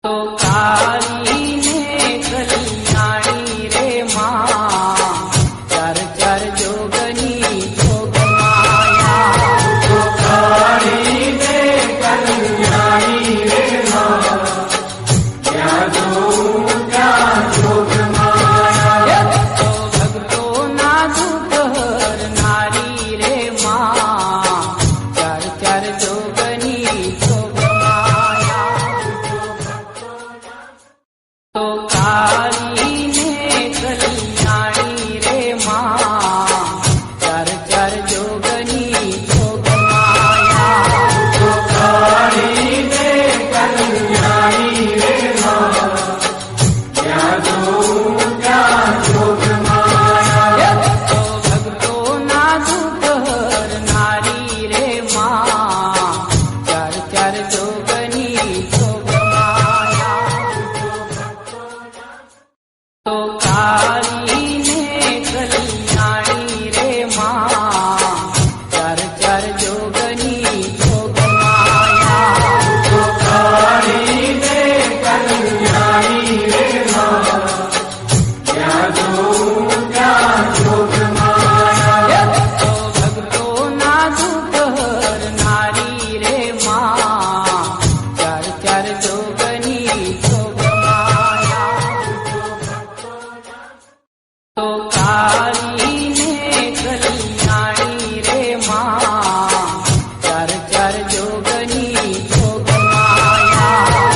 तो काली ने कल्याणी रे मां चार चार जोगनी जोग माया। तो काली ने कल्याणी रे मां क्या जोग माया। तो भक्तो ना दुख हरनारी रे मां चार चार जोगनी जोग माया। तो काली ने कल्याणी रे मां चार चार जोगनी जोग माया। तो काली ने कल्याणी रे मां क्या जोग माया। तो भक्तो ना दुख हरनारी रे मां चार चार जोगनी जोग माया। तो काली ने कल्याणी रे मां चार चार जोगनी जोग माया। तो काली ने कल्याणी रे मां क्या जोग माया। तो भक्तो ना दुख हरनारी रे मां चार चार जोगनी जोग माया। तो काली